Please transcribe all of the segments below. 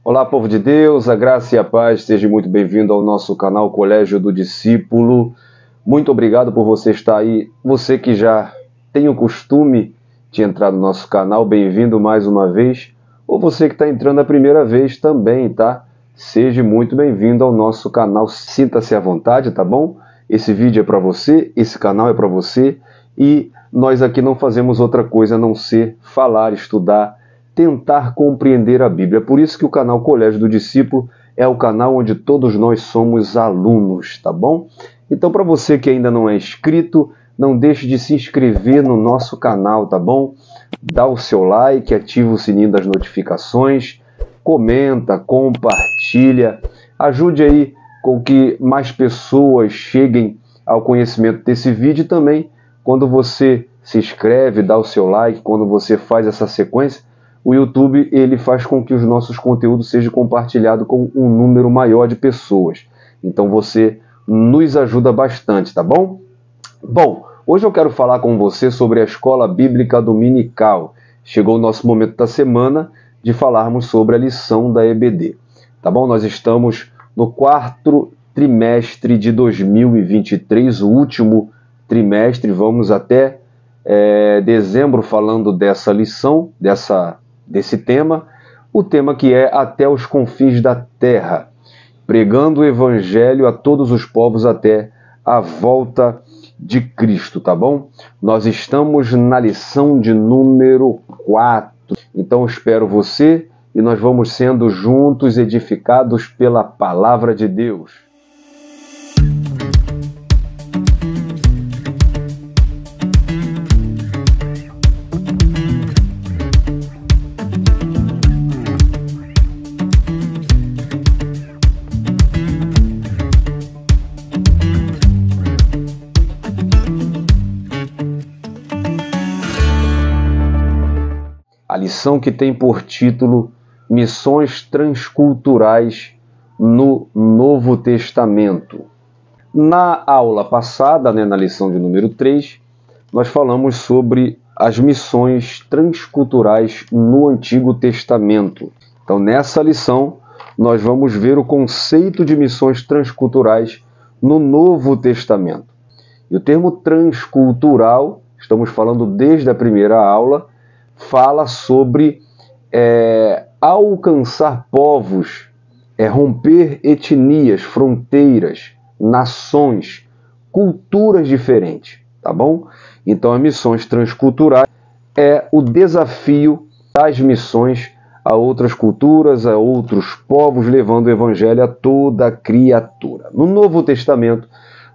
Olá, povo de Deus, a graça e a paz, seja muito bem-vindo ao nosso canal Colégio do Discípulo. Muito obrigado por você estar aí. Você que já tem o costume de entrar no nosso canal, bem-vindo mais uma vez. Ou você que está entrando a primeira vez também, tá? Seja muito bem-vindo ao nosso canal. Sinta-se à vontade, tá bom? Esse vídeo é para você, esse canal é para você e nós aqui não fazemos outra coisa a não ser falar, estudar, tentar compreender a Bíblia. É por isso que o canal Colégio do Discípulo é o canal onde todos nós somos alunos, tá bom? Então, para você que ainda não é inscrito, não deixe de se inscrever no nosso canal, tá bom? Dá o seu like, ativa o sininho das notificações, comenta, compartilha, ajude aí com que mais pessoas cheguem ao conhecimento desse vídeo e também quando você se inscreve, dá o seu like, quando você faz essa sequência, o YouTube ele faz com que os nossos conteúdos sejam compartilhados com um número maior de pessoas. Então você nos ajuda bastante, tá bom? Bom, hoje eu quero falar com você sobre a Escola Bíblica Dominical. Chegou o nosso momento da semana de falarmos sobre a lição da EBD. Tá bom? Nós estamos no quarto trimestre de 2023, o último trimestre, vamos até dezembro falando dessa lição, desse tema, o tema que é Até os Confins da Terra, pregando o Evangelho a todos os povos até a volta de Cristo, tá bom? Nós estamos na lição de número 4, então espero você e nós vamos sendo juntos edificados pela Palavra de Deus. A lição que tem por título Missões Transculturais no Novo Testamento. Na aula passada, na lição de número 3, nós falamos sobre as missões transculturais no Antigo Testamento. Então, nessa lição, nós vamos ver o conceito de missões transculturais no Novo Testamento. E o termo transcultural, estamos falando desde a primeira aula, fala sobre alcançar povos, romper etnias, fronteiras, nações, culturas diferentes, tá bom? Então, as missões transculturais é o desafio das missões a outras culturas, a outros povos, levando o Evangelho a toda criatura. No Novo Testamento,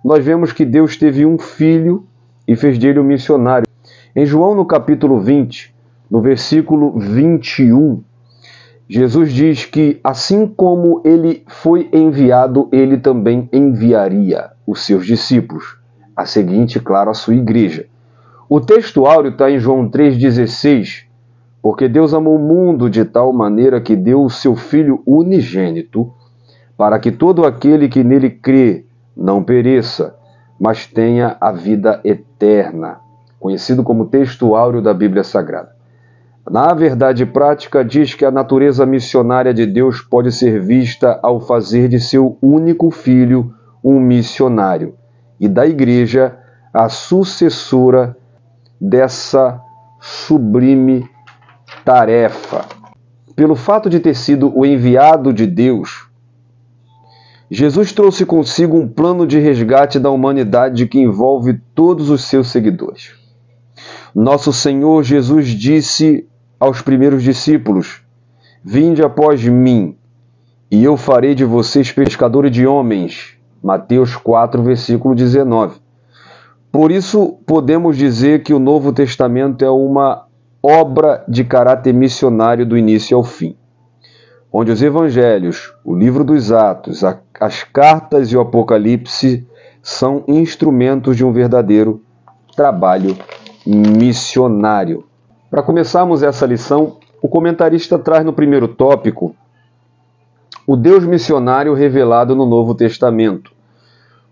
nós vemos que Deus teve um filho e fez dele um missionário. Em João, no capítulo 20, no versículo 21, Jesus diz que assim como ele foi enviado, ele também enviaria os seus discípulos. A seguinte, claro, a sua igreja. O texto áureo está em João 3,16, porque Deus amou o mundo de tal maneira que deu o seu Filho unigênito, para que todo aquele que nele crê não pereça, mas tenha a vida eterna. Conhecido como texto áureo da Bíblia Sagrada. Na verdade prática, diz que a natureza missionária de Deus pode ser vista ao fazer de seu único filho um missionário, e da igreja a sucessora dessa sublime tarefa. Pelo fato de ter sido o enviado de Deus, Jesus trouxe consigo um plano de resgate da humanidade que envolve todos os seus seguidores. Nosso Senhor Jesus disse aos primeiros discípulos: vinde após mim, e eu farei de vocês pescadores de homens. Mateus 4, versículo 19. Por isso, podemos dizer que o Novo Testamento é uma obra de caráter missionário do início ao fim, onde os evangelhos, o livro dos Atos, as cartas e o Apocalipse são instrumentos de um verdadeiro trabalho missionário. Para começarmos essa lição, o comentarista traz no primeiro tópico o Deus missionário revelado no Novo Testamento.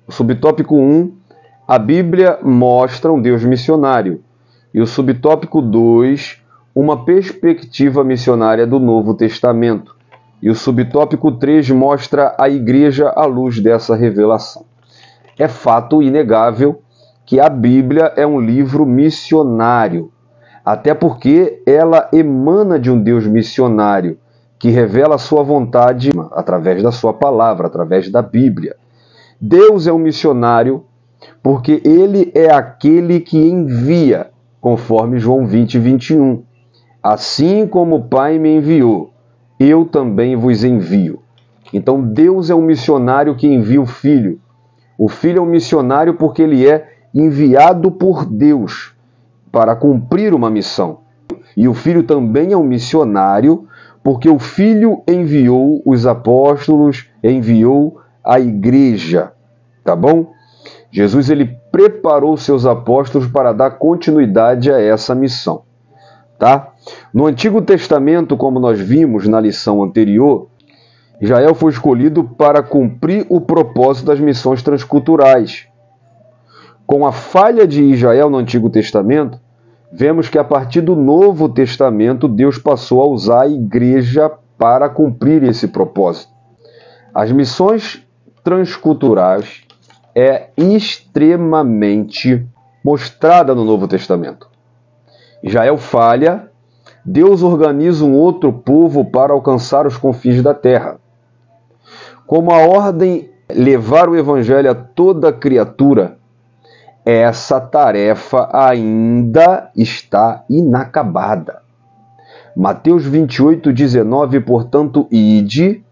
O subtópico 1, a Bíblia mostra um Deus missionário. E o subtópico 2, uma perspectiva missionária do Novo Testamento. E o subtópico 3 mostra a igreja à luz dessa revelação. É fato inegável que a Bíblia é um livro missionário, até porque ela emana de um Deus missionário, que revela a sua vontade através da sua palavra, através da Bíblia. Deus é um missionário porque ele é aquele que envia, conforme João 20, 21. Assim como o Pai me enviou, eu também vos envio. Então Deus é um missionário que envia o Filho. O Filho é um missionário porque ele é enviado por Deus para cumprir uma missão. E o Filho também é um missionário porque o Filho enviou os apóstolos, enviou a igreja. Tá bom? Jesus ele preparou seus apóstolos para dar continuidade a essa missão. Tá? No Antigo Testamento, como nós vimos na lição anterior, Israel foi escolhido para cumprir o propósito das missões transculturais. Com a falha de Israel no Antigo Testamento, vemos que a partir do Novo Testamento, Deus passou a usar a igreja para cumprir esse propósito. As missões transculturais é extremamente mostrada no Novo Testamento. Israel falha, Deus organiza um outro povo para alcançar os confins da terra. Como a ordem levar o evangelho a toda criatura, essa tarefa ainda está inacabada. Mateus 28, 19, portanto, ide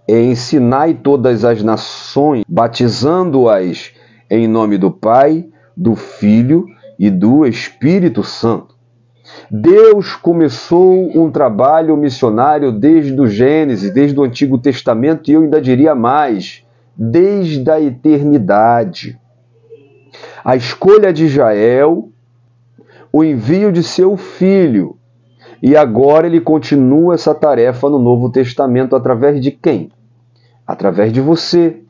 e ensinai todas as nações, batizando-as em nome do Pai, do Filho e do Espírito Santo. Deus começou um trabalho missionário desde o Gênesis, desde o Antigo Testamento, e eu ainda diria mais, desde a eternidade. A escolha de Israel, o envio de seu filho, e agora ele continua essa tarefa no Novo Testamento através de quem? Através de você,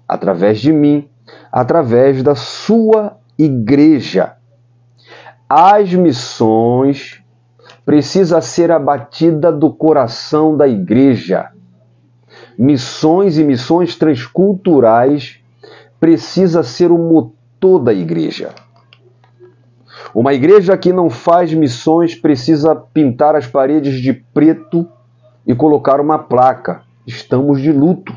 através de mim, através da sua igreja. As missões precisam ser abatidas do coração da igreja. Missões e missões transculturais precisa ser o motor da igreja. Uma igreja que não faz missões precisa pintar as paredes de preto e colocar uma placa: estamos de luto.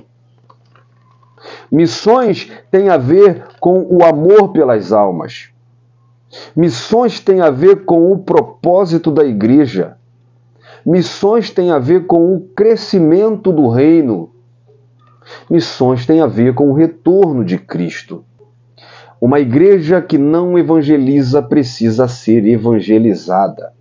Missões têm a ver com o amor pelas almas. Missões têm a ver com o propósito da igreja. Missões têm a ver com o crescimento do reino. Missões têm a ver com o retorno de Cristo. Uma igreja que não evangeliza precisa ser evangelizada.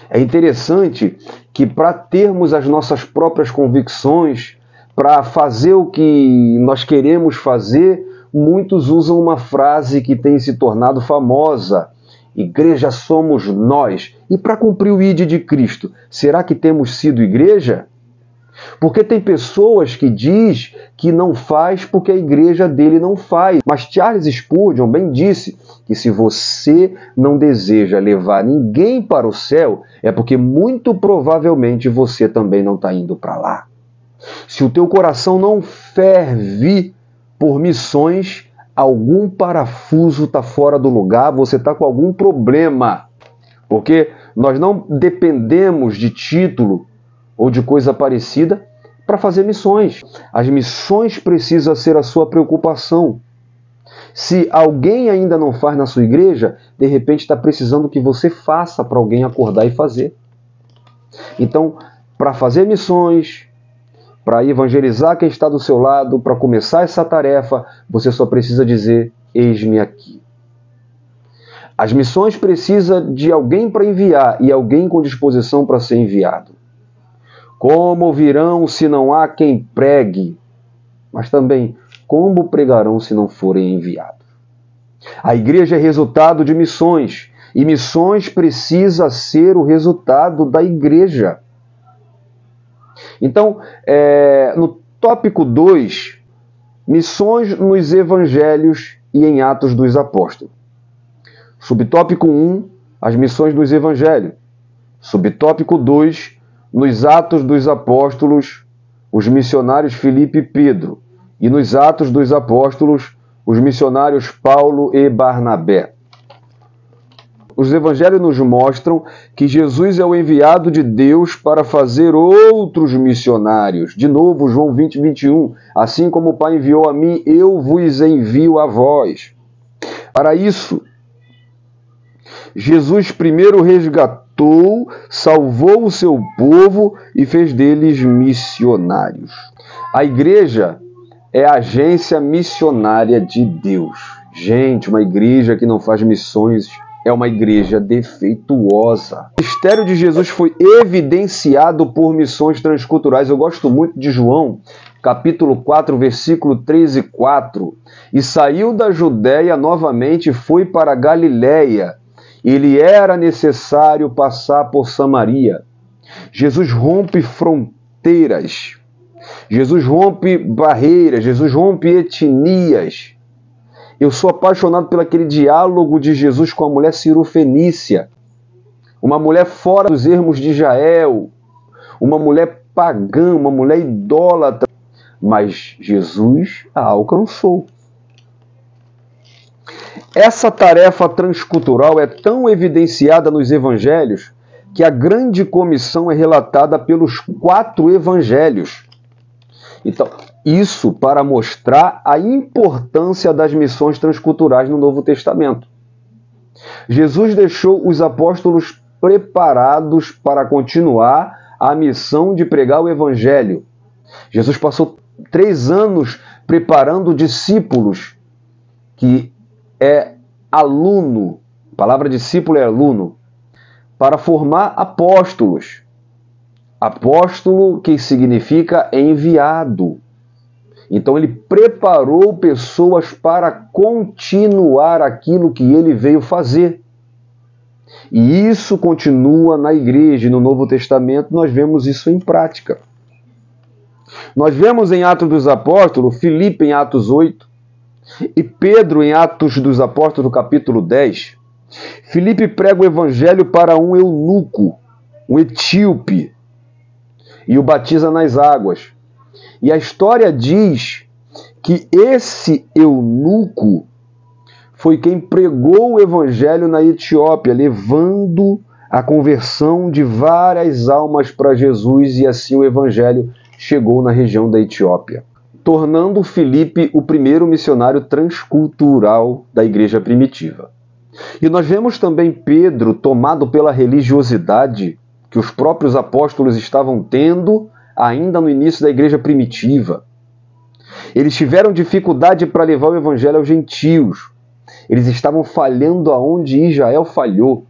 É interessante que, para termos as nossas próprias convicções, para fazer o que nós queremos fazer, muitos usam uma frase que tem se tornado famosa: igreja somos nós. E para cumprir o ID de Cristo, será que temos sido igreja? Porque tem pessoas que diz que não faz porque a igreja dele não faz. Mas Charles Spurgeon bem disse que se você não deseja levar ninguém para o céu, é porque muito provavelmente você também não está indo para lá. Se o teu coração não ferve por missões, algum parafuso está fora do lugar, você está com algum problema. Porque nós não dependemos de título ou de coisa parecida para fazer missões. As missões precisam ser a sua preocupação. Se alguém ainda não faz na sua igreja, de repente está precisando que você faça para alguém acordar e fazer. Então, para fazer missões, para evangelizar quem está do seu lado, para começar essa tarefa, você só precisa dizer: eis-me aqui. As missões precisam de alguém para enviar e alguém com disposição para ser enviado. Como virão se não há quem pregue? Mas também, como pregarão se não forem enviados? A igreja é resultado de missões, e missões precisa ser o resultado da igreja. Então, no tópico 2, missões nos evangelhos e em Atos dos Apóstolos. Subtópico 1, as missões dos evangelhos. Subtópico 2, nos Atos dos Apóstolos, os missionários Filipe e Pedro, e nos Atos dos Apóstolos, os missionários Paulo e Barnabé. Os evangelhos nos mostram que Jesus é o enviado de Deus para fazer outros missionários. De novo, João 20, 21. Assim como o Pai enviou a mim, eu vos envio a vós. Para isso, Jesus primeiro resgatou, salvou o seu povo e fez deles missionários. A igreja é a agência missionária de Deus. Gente, uma igreja que não faz missões é uma igreja defeituosa. O mistério de Jesus foi evidenciado por missões transculturais. Eu gosto muito de João, capítulo 4, versículo 3 e 4. E saiu da Judéia novamente e foi para a Galiléia. Ele era necessário passar por Samaria. Jesus rompe fronteiras. Jesus rompe barreiras. Jesus rompe etnias. Eu sou apaixonado por aquele diálogo de Jesus com a mulher cirofenícia. Uma mulher fora dos ermos de Israel. Uma mulher pagã, uma mulher idólatra. Mas Jesus a alcançou. Essa tarefa transcultural é tão evidenciada nos evangelhos que a grande comissão é relatada pelos 4 evangelhos. Então, isso para mostrar a importância das missões transculturais no Novo Testamento. Jesus deixou os apóstolos preparados para continuar a missão de pregar o Evangelho. Jesus passou 3 anos preparando discípulos, que é aluno, a palavra discípulo é aluno, para formar apóstolos. Apóstolo, que significa enviado. Então ele preparou pessoas para continuar aquilo que ele veio fazer. E isso continua na igreja. No Novo Testamento nós vemos isso em prática. Nós vemos em Atos dos Apóstolos, Filipe em Atos 8 e Pedro em Atos dos Apóstolos, capítulo 10. Filipe prega o evangelho para um eunuco, um etíope, e o batiza nas águas. E a história diz que esse eunuco foi quem pregou o evangelho na Etiópia, levando a conversão de várias almas para Jesus, e assim o evangelho chegou na região da Etiópia, tornando Filipe o primeiro missionário transcultural da igreja primitiva. E nós vemos também Pedro tomado pela religiosidade que os próprios apóstolos estavam tendo ainda no início da igreja primitiva. Eles tiveram dificuldade para levar o evangelho aos gentios. Eles estavam falhando aonde Israel falhou.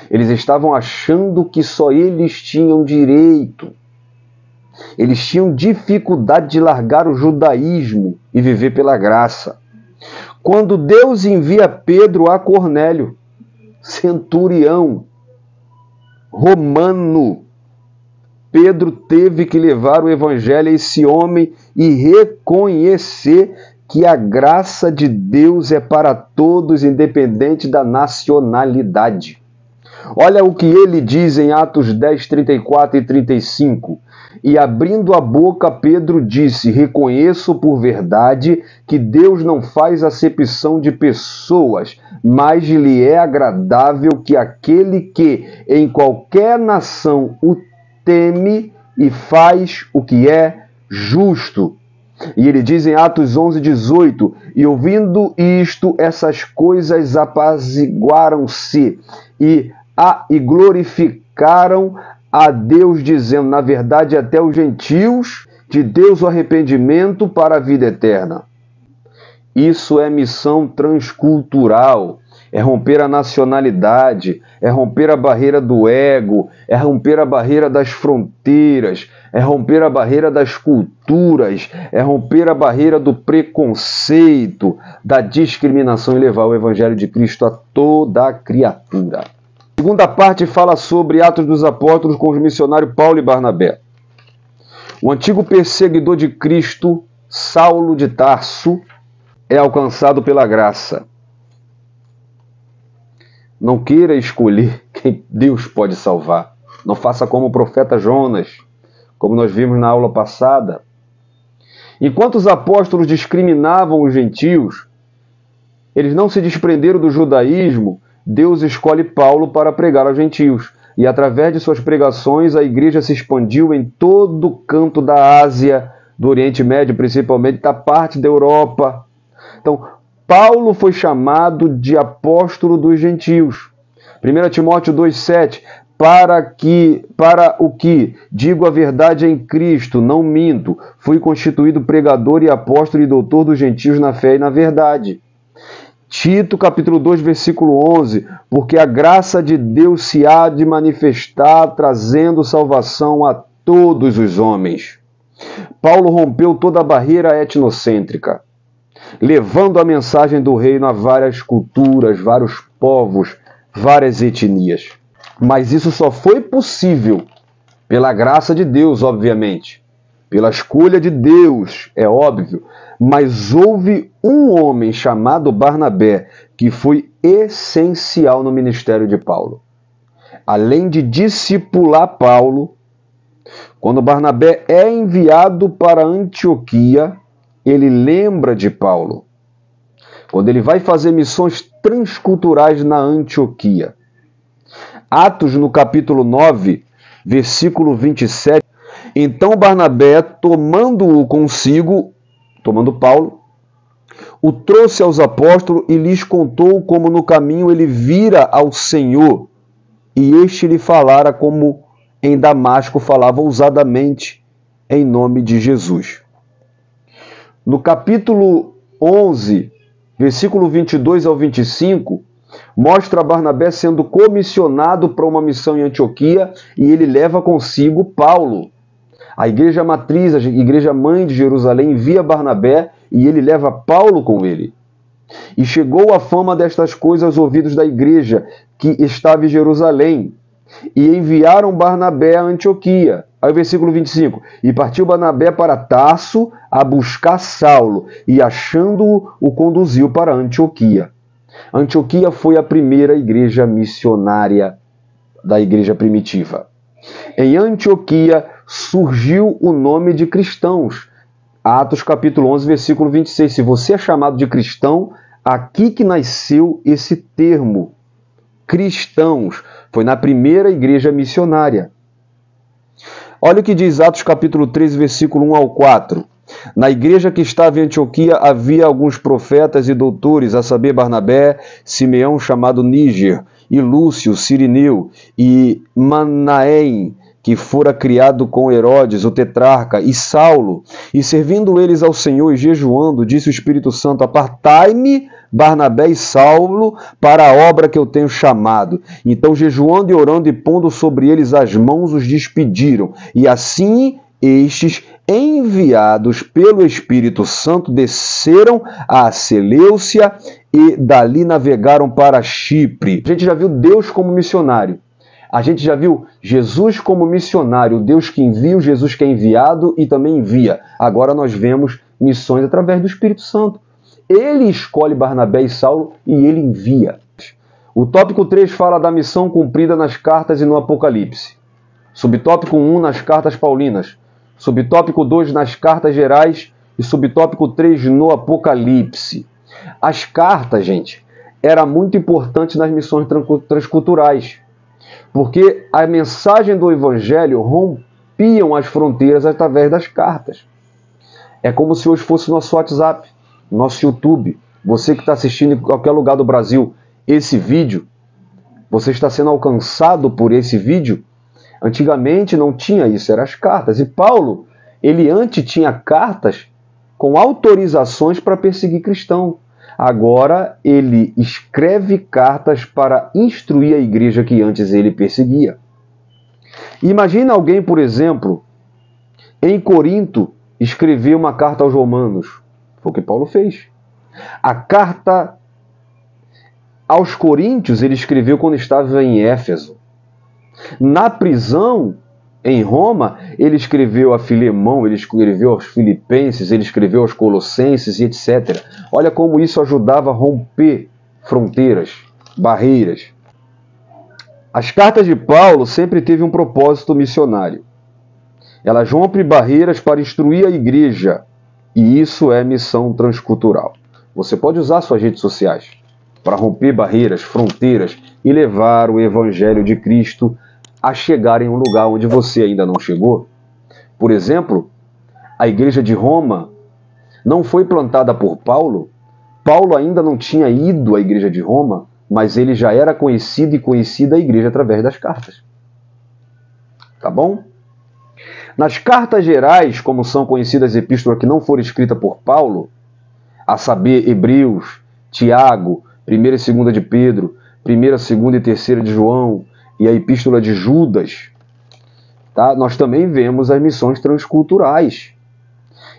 Eles estavam achando que só eles tinham direito. Eles tinham dificuldade de largar o judaísmo e viver pela graça. Quando Deus envia Pedro a Cornélio, centurião romano, Pedro teve que levar o evangelho a esse homem e reconhecer que a graça de Deus é para todos, independente da nacionalidade. Olha o que ele diz em Atos 10, 34 e 35. E abrindo a boca, Pedro disse: reconheço por verdade que Deus não faz acepção de pessoas, mas lhe é agradável que aquele que em qualquer nação o teme e faz o que é justo. E ele diz em Atos 11, 18, e ouvindo isto, essas coisas apaziguaram-se e glorificaram a Deus, dizendo, na verdade, até os gentios, de Deus o arrependimento para a vida eterna. Isso é missão transcultural. É romper a nacionalidade, é romper a barreira do ego, é romper a barreira das fronteiras, é romper a barreira das culturas, é romper a barreira do preconceito, da discriminação e levar o Evangelho de Cristo a toda a criatura. A segunda parte fala sobre Atos dos Apóstolos com os missionários Paulo e Barnabé. O antigo perseguidor de Cristo, Saulo de Tarso, é alcançado pela graça. Não queira escolher quem Deus pode salvar. Não faça como o profeta Jonas, como nós vimos na aula passada. Enquanto os apóstolos discriminavam os gentios, eles não se desprenderam do judaísmo, Deus escolhe Paulo para pregar aos gentios. E através de suas pregações, a igreja se expandiu em todo o canto da Ásia, do Oriente Médio, principalmente da parte da Europa. Então, Paulo foi chamado de apóstolo dos gentios. 1 Timóteo 2,7, para o que digo a verdade em Cristo, não minto, fui constituído pregador e apóstolo e doutor dos gentios na fé e na verdade. Tito, capítulo 2, versículo 11, porque a graça de Deus se há de manifestar, trazendo salvação a todos os homens. Paulo rompeu toda a barreira etnocêntrica, levando a mensagem do reino a várias culturas, vários povos, várias etnias. Mas isso só foi possível pela graça de Deus, obviamente, pela escolha de Deus, é óbvio. Mas houve um homem chamado Barnabé que foi essencial no ministério de Paulo. Além de discipular Paulo, quando Barnabé é enviado para Antioquia, ele lembra de Paulo. Quando ele vai fazer missões transculturais na Antioquia. Atos, no capítulo 9, versículo 27. Então Barnabé, tomando-o consigo, tomando Paulo, o trouxe aos apóstolos e lhes contou como no caminho ele vira ao Senhor, e este lhe falara como em Damasco falava ousadamente em nome de Jesus. No capítulo 11, versículo 22 ao 25, mostra Barnabé sendo comissionado para uma missão em Antioquia e ele leva consigo Paulo. A igreja matriz, a igreja mãe de Jerusalém, envia Barnabé e ele leva Paulo com ele. E chegou a fama destas coisas aos ouvidos da igreja que estava em Jerusalém. E enviaram Barnabé a Antioquia. Aí o versículo 25. E partiu Barnabé para Tarso a buscar Saulo, e achando-o, o conduziu para Antioquia. Antioquia foi a primeira igreja missionária da igreja primitiva. Em Antioquia surgiu o nome de cristãos. Atos capítulo 11, versículo 26. Se você é chamado de cristão, aqui que nasceu esse termo. Cristãos. Foi na primeira igreja missionária. Olha o que diz Atos capítulo 13, versículo 1 ao 4. Na igreja que estava em Antioquia havia alguns profetas e doutores, a saber Barnabé, Simeão chamado Níger, e Lúcio, Cirineu, e Manaém, que fora criado com Herodes, o tetrarca, e Saulo. E servindo eles ao Senhor e jejuando, disse o Espírito Santo, apartai-me Barnabé e Saulo para a obra que eu tenho chamado. Então, jejuando e orando e pondo sobre eles as mãos, os despediram. E assim, estes, enviados pelo Espírito Santo, desceram a Seleucia e dali navegaram para Chipre. A gente já viu Deus como missionário. A gente já viu Jesus como missionário, Deus que envia, o Jesus que é enviado e também envia. Agora nós vemos missões através do Espírito Santo. Ele escolhe Barnabé e Saulo e ele envia. O tópico 3 fala da missão cumprida nas cartas e no Apocalipse. Subtópico 1 nas cartas paulinas. Subtópico 2 nas cartas gerais e subtópico 3 no Apocalipse. As cartas, gente, era muito importante nas missões transculturais. Porque a mensagem do Evangelho rompiam as fronteiras através das cartas. É como se hoje fosse nosso WhatsApp, nosso YouTube. Você que está assistindo em qualquer lugar do Brasil esse vídeo, você está sendo alcançado por esse vídeo. Antigamente não tinha isso, eram as cartas. E Paulo, ele antes tinha cartas com autorizações para perseguir cristão. Agora ele escreve cartas para instruir a igreja que antes ele perseguia. Imagina alguém, por exemplo, em Corinto, escrever uma carta aos romanos. Foi o que Paulo fez. A carta aos coríntios ele escreveu quando estava em Éfeso. Na prisão, em Roma, ele escreveu a Filemão, ele escreveu aos Filipenses, ele escreveu aos Colossenses e etc. Olha como isso ajudava a romper fronteiras, barreiras. As cartas de Paulo sempre teve um propósito missionário. Elas rompem barreiras para instruir a igreja. E isso é missão transcultural. Você pode usar suas redes sociais para romper barreiras, fronteiras e levar o Evangelho de Cristo a chegar em um lugar onde você ainda não chegou. Por exemplo, a igreja de Roma não foi plantada por Paulo. Paulo ainda não tinha ido à igreja de Roma, mas ele já era conhecido e conhecida a igreja através das cartas. Tá bom? Nas cartas gerais, como são conhecidas as epístolas que não foram escritas por Paulo, a saber, Hebreus, Tiago, 1ª e 2ª de Pedro, 1ª, 2ª e 3ª de João e a epístola de Judas, tá? Nós também vemos as missões transculturais.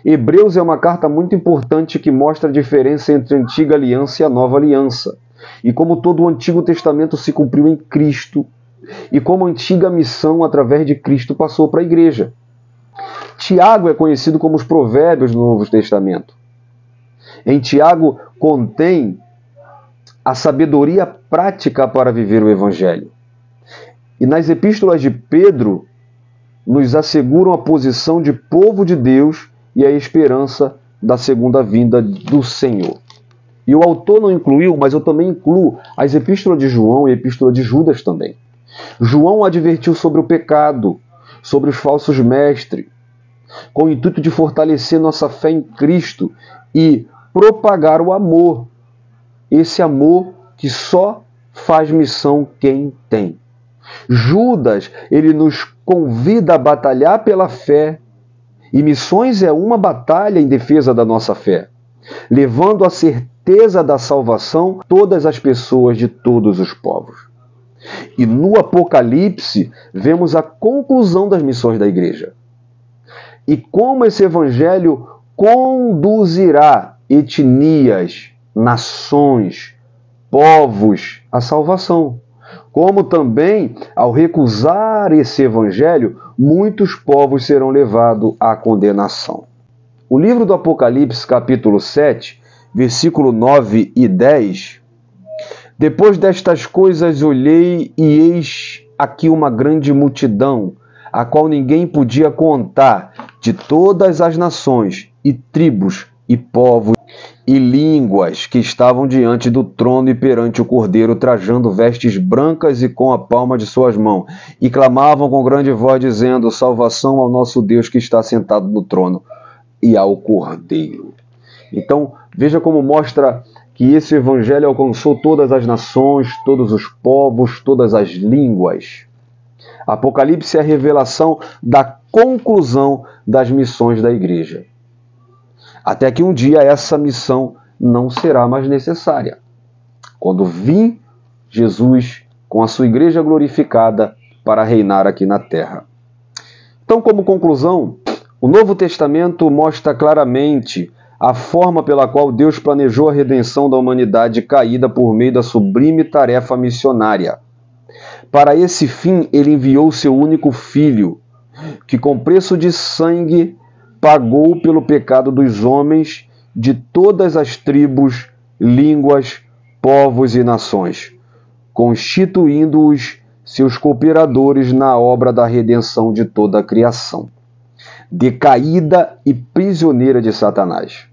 Hebreus é uma carta muito importante que mostra a diferença entre a antiga aliança e a nova aliança, e como todo o Antigo Testamento se cumpriu em Cristo, e como a antiga missão através de Cristo passou para a igreja. Tiago é conhecido como os provérbios do Novo Testamento. Em Tiago contém a sabedoria prática para viver o Evangelho. E nas epístolas de Pedro nos asseguram a posição de povo de Deus e a esperança da segunda vinda do Senhor. E o autor não incluiu, mas eu também incluo as epístolas de João e a epístola de Judas também. João advertiu sobre o pecado, sobre os falsos mestres, com o intuito de fortalecer nossa fé em Cristo e propagar o amor. Esse amor que só faz missão quem tem. Judas, ele nos convida a batalhar pela fé, e missões é uma batalha em defesa da nossa fé, levando a certeza da salvação a todas as pessoas de todos os povos. E no Apocalipse, vemos a conclusão das missões da igreja. E como esse evangelho conduzirá etnias, nações, povos à salvação. Como também, ao recusar esse evangelho, muitos povos serão levados à condenação. O livro do Apocalipse, capítulo 7, versículo 9 e 10. Depois destas coisas olhei e eis aqui uma grande multidão, a qual ninguém podia contar, de todas as nações e tribos e povos e línguas que estavam diante do trono e perante o Cordeiro, trajando vestes brancas e com a palma de suas mãos, e clamavam com grande voz, dizendo: salvação ao nosso Deus que está sentado no trono e ao Cordeiro. Então, veja como mostra que esse evangelho alcançou todas as nações, todos os povos, todas as línguas. Apocalipse é a revelação da conclusão das missões da igreja. Até que um dia essa missão não será mais necessária. Quando vir Jesus com a sua igreja glorificada para reinar aqui na terra. Então, como conclusão, o Novo Testamento mostra claramente a forma pela qual Deus planejou a redenção da humanidade caída por meio da sublime tarefa missionária. Para esse fim, ele enviou seu único Filho, que com preço de sangue pagou pelo pecado dos homens de todas as tribos, línguas, povos e nações, constituindo-os seus cooperadores na obra da redenção de toda a criação, decaída e prisioneira de Satanás.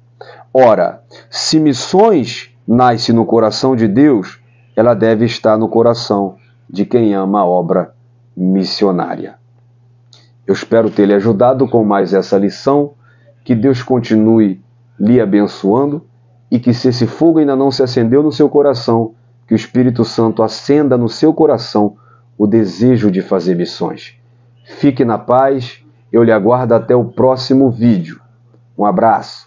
Ora, se missões nasce no coração de Deus, ela deve estar no coração de quem ama a obra missionária. Eu espero ter lhe ajudado com mais essa lição, que Deus continue lhe abençoando e que, se esse fogo ainda não se acendeu no seu coração, que o Espírito Santo acenda no seu coração o desejo de fazer missões. Fique na paz, eu lhe aguardo até o próximo vídeo. Um abraço.